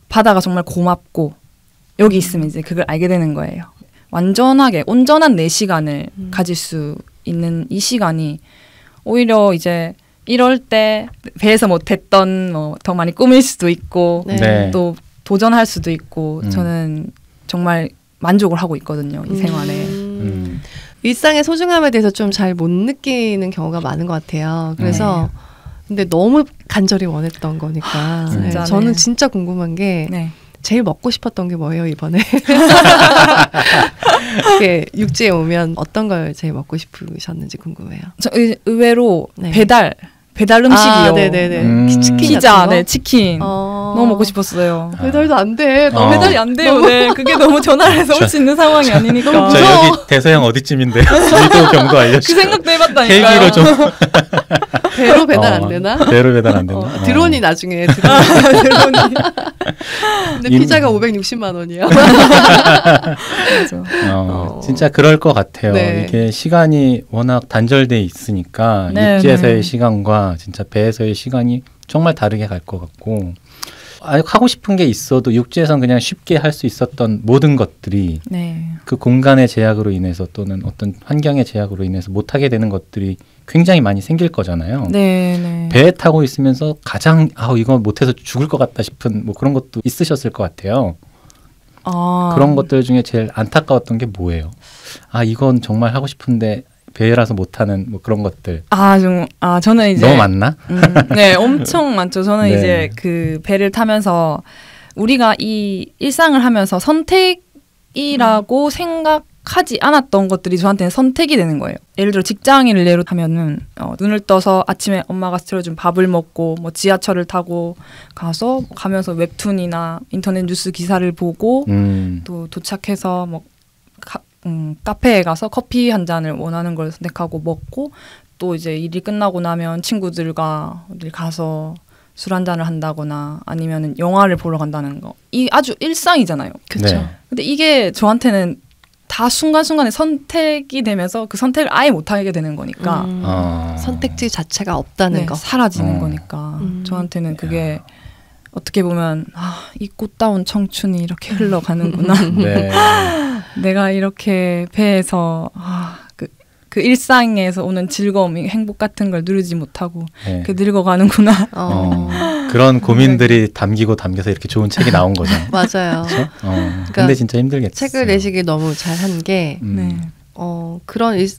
[SPEAKER 3] 바다가 정말 고맙고 여기 있으면 이제 그걸 알게 되는 거예요. 완전하게 온전한 내 시간을 가질 수 있는 이 시간이 오히려 이제 이럴 때 배에서 못했던 뭐 더 많이 꾸밀 수도 있고 또 도전할 수도 있고 저는 정말 만족을 하고 있거든요. 이 생활에.
[SPEAKER 1] 일상의 소중함에 대해서 좀 잘 못 느끼는 경우가 많은 것 같아요. 그래서 근데 너무 간절히 원했던 거니까 저는 진짜 궁금한 게 제일 먹고 싶었던 게 뭐예요, 이번에? 이렇게 육지에 오면 어떤 걸 제일 먹고 싶으셨는지 궁금해요.
[SPEAKER 3] 저 의외로 배달 음식이요.
[SPEAKER 1] 네네네. 치킨
[SPEAKER 3] 피자, 치킨. 너무 먹고 싶었어요.
[SPEAKER 1] 배달도 안 돼.
[SPEAKER 3] 배달이 안 돼요. 네. 그게 너무 전화를 해서 올 수 있는 상황이 아니니까.
[SPEAKER 1] 너무
[SPEAKER 2] 저 여기 대서양 어디쯤인데? 위도 경도 알려주세요.
[SPEAKER 3] 그 생각도 해봤다니까요.
[SPEAKER 2] 헬기로 좀.
[SPEAKER 1] 배로 배달 안 되나?
[SPEAKER 2] 배로 배달 안 되나?
[SPEAKER 1] 드론이 나중에 드론이. 근데 피자가 560만 원이야.
[SPEAKER 2] 진짜 그럴 것 같아요. 이게 시간이 워낙 단절돼 있으니까 육지에서의 시간과 진짜 배에서의 시간이 정말 다르게 갈 것 같고 하고 싶은 게 있어도 육지에선 그냥 쉽게 할 수 있었던 모든 것들이
[SPEAKER 3] 네.
[SPEAKER 2] 그 공간의 제약으로 인해서 또는 어떤 환경의 제약으로 인해서 못하게 되는 것들이 굉장히 많이 생길 거잖아요.
[SPEAKER 3] 네, 네.
[SPEAKER 2] 배에 타고 있으면서 가장 이거 못해서 죽을 것 같다 싶은 뭐 그런 것도 있으셨을 것 같아요. 그런 것들 중에 제일 안타까웠던 게 뭐예요? 이건 정말 하고 싶은데 배라서 못하는 뭐 그런 것들.
[SPEAKER 3] 저는 이제
[SPEAKER 2] 너무 많나?
[SPEAKER 3] 네, 엄청 많죠. 저는
[SPEAKER 2] 네.
[SPEAKER 3] 이제 그 배를 타면서 우리가 이 일상을 하면서 선택이라고 생각하지 않았던 것들이 저한테는 선택이 되는 거예요. 예를 들어 직장인을 예로 하면은 눈을 떠서 아침에 엄마가 틀어준 밥을 먹고 뭐 지하철을 타고 가면서 웹툰이나 인터넷 뉴스 기사를 보고 또 도착해서 뭐 카페에 가서 커피 한 잔을 원하는 걸 선택하고 먹고 또 이제 일이 끝나고 나면 친구들과 어딜 가서 술 한 잔을 한다거나 아니면은 영화를 보러 간다는 거. 이 아주 일상이잖아요.
[SPEAKER 1] 그렇죠.
[SPEAKER 2] 네.
[SPEAKER 3] 근데 이게 저한테는 다 순간순간에 선택이 되면서 그 선택을 아예 못하게 되는 거니까
[SPEAKER 1] 선택지 자체가 없다는 거.
[SPEAKER 3] 사라지는 거니까 저한테는 그게 어떻게 보면 이 꽃다운 청춘이 이렇게 흘러가는구나.
[SPEAKER 2] 네.
[SPEAKER 3] 내가 이렇게 배에서 그 일상에서 오는 즐거움, 행복 같은 걸 누리지 못하고
[SPEAKER 2] 네.
[SPEAKER 3] 늙어가는구나.
[SPEAKER 2] 그런 고민들이 담겨서 이렇게 좋은 책이 나온 거죠.
[SPEAKER 1] 맞아요.
[SPEAKER 2] 그렇죠?
[SPEAKER 1] 그러니까
[SPEAKER 2] 근데 진짜 힘들겠어요.
[SPEAKER 1] 책을 내시길 너무 잘한 게
[SPEAKER 3] 네.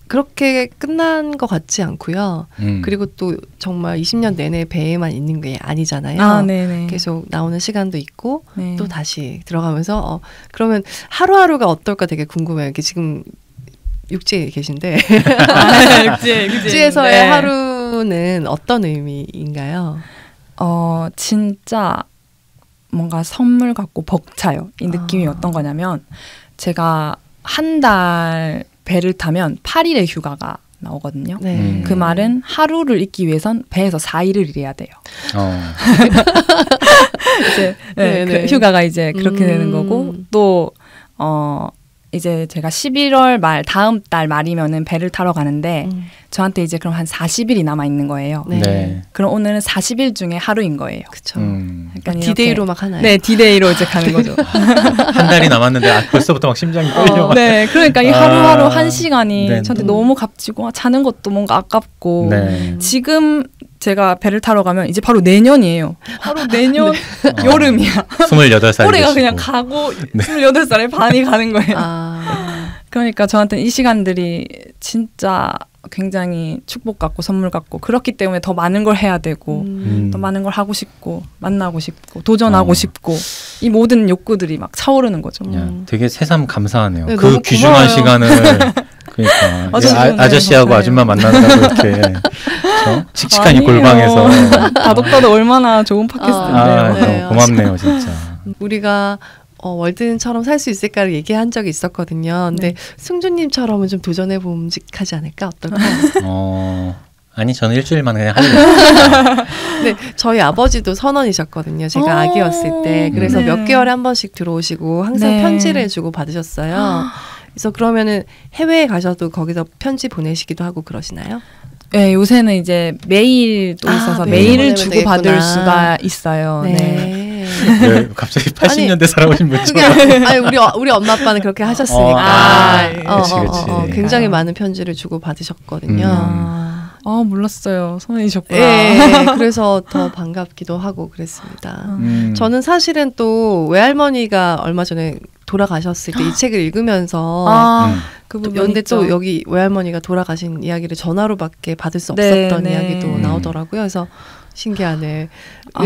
[SPEAKER 1] 그렇게 끝난 것 같지 않고요. 그리고 또 정말 20년 내내 배에만 있는 게 아니잖아요.
[SPEAKER 3] 네네.
[SPEAKER 1] 계속 나오는 시간도 있고
[SPEAKER 3] 네.
[SPEAKER 1] 또 다시 들어가면서 그러면 하루하루가 어떨까 되게 궁금해요. 이게 지금 육지에 계신데 육지에서의
[SPEAKER 3] 네.
[SPEAKER 1] 하루는 어떤 의미인가요?
[SPEAKER 3] 진짜 뭔가 선물 같고 벅차요. 이 느낌이 어떤 거냐면 제가 한 달 배를 타면 8일의 휴가가 나오거든요.
[SPEAKER 1] 네.
[SPEAKER 3] 그 말은 하루를 잊기 위해선 배에서 4일을 일해야 돼요. 이제 그 휴가가 이제 그렇게 되는 거고 또 이제 제가 11월 말 다음 달 말이면은 배를 타러 가는데 저한테 이제 그럼 한 40일이 남아 있는 거예요.
[SPEAKER 1] 네.
[SPEAKER 2] 네.
[SPEAKER 3] 그럼 오늘은 40일 중에 하루인 거예요.
[SPEAKER 1] 그렇죠.
[SPEAKER 3] 약간
[SPEAKER 1] 디데이로 막 하나요?
[SPEAKER 3] 네, 디데이로 이제 가는 거죠.
[SPEAKER 2] 한 달이 남았는데 벌써부터 막 심장이 떨려.
[SPEAKER 3] 네, 그러니까 이 하루하루 한 시간이
[SPEAKER 2] 네.
[SPEAKER 3] 저한테 너무 값지고 자는 것도 뭔가 아깝고
[SPEAKER 2] 네.
[SPEAKER 3] 지금 제가 배를 타러 가면 이제 바로 내년이에요. 바로 내년 여름이야.
[SPEAKER 2] 28살이
[SPEAKER 3] 올해가 그냥 가고 28살에 반이 가는 거예요. 그러니까 저한테는 이 시간들이 진짜 굉장히 축복 같고 선물 같고 그렇기 때문에 더 많은 걸 해야 되고 더 많은 걸 하고 싶고 만나고 싶고 도전하고 싶고 이 모든 욕구들이 막 차오르는 거죠.
[SPEAKER 2] 되게 새삼 감사하네요.
[SPEAKER 1] 네,
[SPEAKER 2] 그 귀중한 시간을 그러니까 아저씨하고 아줌마 만나느라고 이렇게 칙칙하니 골방에서
[SPEAKER 3] 다독다독 얼마나 좋은 팟캐스트인데요.
[SPEAKER 1] 네,
[SPEAKER 2] 고맙네요 진짜.
[SPEAKER 1] 우리가 월든처럼 살 수 있을까를 얘기한 적이 있었거든요. 근데 승주님처럼은 좀 도전해 봄직하지 않을까? 어떨까요?
[SPEAKER 2] 아니 저는 일주일만 그냥 하려고.
[SPEAKER 1] 네, 저희 아버지도 선원이셨거든요. 제가 아기였을 때. 그래서 몇 개월에 한 번씩 들어오시고 항상 편지를 주고 받으셨어요. 그래서 그러면은 해외에 가셔도 거기서 편지 보내시기도 하고 그러시나요?
[SPEAKER 3] 네, 요새는 이제 메일도 있어서 메일을 주고 받을 수가 있어요. 네.
[SPEAKER 2] 네, 갑자기 80년대 살아오신 분처럼.
[SPEAKER 1] 아니 우리 엄마 아빠는 그렇게 하셨으니까.
[SPEAKER 2] 그치.
[SPEAKER 1] 굉장히 많은 편지를 주고 받으셨거든요.
[SPEAKER 3] 몰랐어요. 선생님이셨구나.
[SPEAKER 1] 네, 그래서 더 반갑기도 하고 그랬습니다. 저는 사실은 또 외할머니가 얼마 전에 돌아가셨을 때 이 책을 읽으면서 그런데 또 여기 외할머니가 돌아가신 이야기를 전화로밖에 받을 수 없었던 이야기도 나오더라고요. 그래서 신기하네.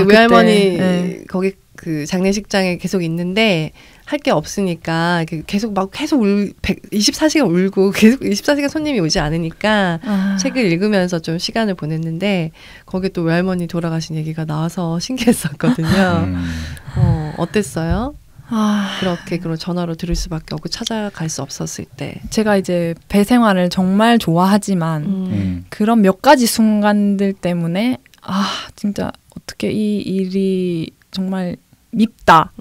[SPEAKER 1] 외할머니 거기 그 장례식장에 계속 있는데 할 게 없으니까 계속 24시간 울고 계속 24시간 손님이 오지 않으니까 책을 읽으면서 좀 시간을 보냈는데 거기에 또 외할머니 돌아가신 얘기가 나와서 신기했었거든요. 어땠어요? 그렇게 그런 전화로 들을 수밖에 없고 찾아갈 수 없었을 때.
[SPEAKER 3] 제가 이제 배 생활을 정말 좋아하지만 그런 몇 가지 순간들 때문에 진짜 어떻게 이 일이 정말 밉다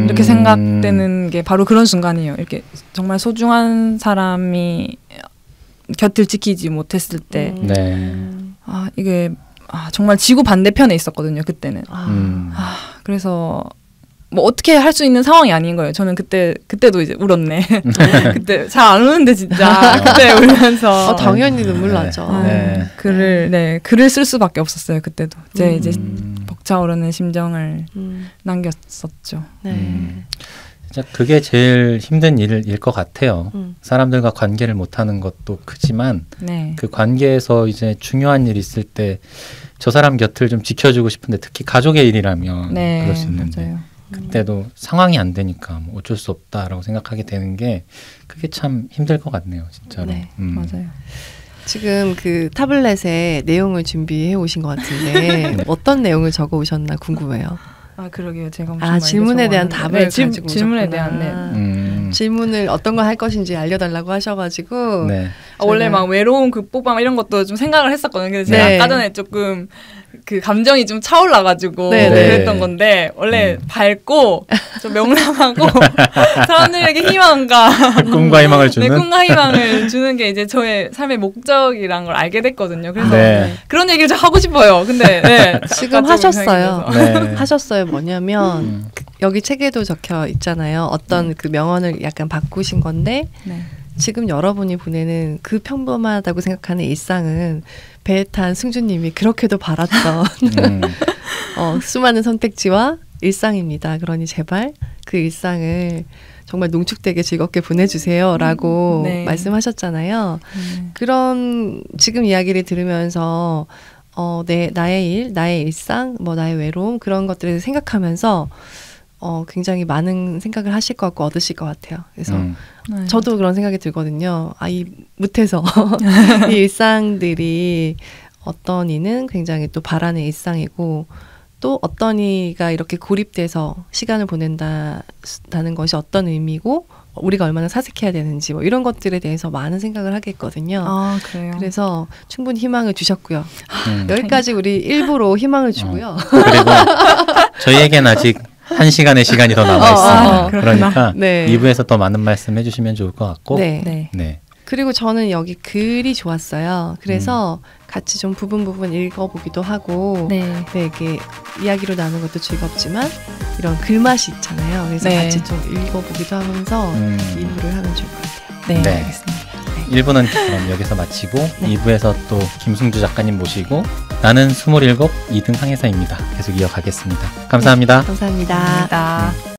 [SPEAKER 3] 이렇게 생각되는 게 바로 그런 순간이에요. 이렇게 정말 소중한 사람이 곁을 지키지 못했을 때 이게 정말 지구 반대편에 있었거든요. 그때는 그래서 뭐 어떻게 할 수 있는 상황이 아닌 거예요. 저는 그때도 이제 울었네. 그때 잘 안 우는데 진짜 그때 울면서
[SPEAKER 1] 당연히 눈물 나죠.
[SPEAKER 3] 글을 쓸 수밖에 없었어요. 그때도 이제 벅차오르는 심정을 남겼었죠.
[SPEAKER 2] 진짜 그게 제일 힘든 일일 것 같아요. 사람들과 관계를 못하는 것도 크지만 그 관계에서 이제 중요한 일이 있을 때 저 사람 곁을 좀 지켜주고 싶은데 특히 가족의 일이라면 그럴 수 있는데 맞아요. 그때도 상황이 안 되니까 뭐 어쩔 수 없다라고 생각하게 되는 게 그게 참 힘들 것 같네요, 진짜로.
[SPEAKER 3] 맞아요.
[SPEAKER 1] 지금 그 타블렛에 내용을 준비해 오신 것 같은데 어떤 내용을 적어 오셨나 궁금해요.
[SPEAKER 3] 그러게요. 제가
[SPEAKER 1] 질문에 대한 답을 가지고
[SPEAKER 3] 질문에 대한
[SPEAKER 1] 질문을 어떤 걸 할 것인지 알려달라고 하셔가지고
[SPEAKER 3] 원래 막 외로움 극복방 이런 것도 좀 생각을 했었거든요. 근데 제가 아까 전에 조금 그 감정이 좀 차올라가지고 그랬던 건데 원래 밝고 좀 명랑하고 사람들에게 희망과
[SPEAKER 2] 꿈과 희망을 주는
[SPEAKER 3] 꿈과 희망을 주는 게 이제 저의 삶의 목적이란 걸 알게 됐거든요. 그래서 그런 얘기를 좀 하고 싶어요. 근데
[SPEAKER 1] 지금 하셨어요. 하셨어요. 뭐냐면 여기 책에도 적혀 있잖아요. 어떤 그 명언을 약간 바꾸신 건데 지금 여러분이 보내는 그 평범하다고 생각하는 일상은 배에 탄 승주님이 그렇게도 바랐던 수많은 선택지와 일상입니다. 그러니 제발 그 일상을 정말 농축되게 즐겁게 보내주세요라고 말씀하셨잖아요. 그런 지금 이야기를 들으면서 나의 일, 나의 일상, 뭐 나의 외로움 그런 것들을 생각하면서 굉장히 많은 생각을 하실 것 같고 얻으실 것 같아요. 그래서 저도 그런 생각이 들거든요. 이 못해서 이 일상들이 어떤 이는 굉장히 또 바라는 일상이고 또 어떤 이가 이렇게 고립돼서 시간을 보낸다는 것이 어떤 의미고 우리가 얼마나 사색해야 되는지 뭐 이런 것들에 대해서 많은 생각을 하게 했거든요.
[SPEAKER 3] 그래요?
[SPEAKER 1] 그래서 충분히 희망을 주셨고요. 여기까지 우리 일부로 희망을 주고요.
[SPEAKER 2] 그리고 저희에겐 아직 1시간의 시간이 더 남아있습니다. 그러니까 2부에서 더 많은 말씀 해주시면 좋을 것 같고
[SPEAKER 1] 그리고 저는 여기 글이 좋았어요. 그래서 같이 좀 부분 읽어보기도 하고 이렇게 이야기로 나누는 것도 즐겁지만 이런 글맛이 있잖아요. 그래서 같이 좀 읽어보기도 하면서 2부를 하면 좋을 것 같아요.
[SPEAKER 3] 알겠습니다.
[SPEAKER 2] 1부는 그럼 여기서 마치고 2부에서 또 김승주 작가님 모시고 나는 27 2등 항해사입니다. 계속 이어가겠습니다. 감사합니다.
[SPEAKER 1] 감사합니다.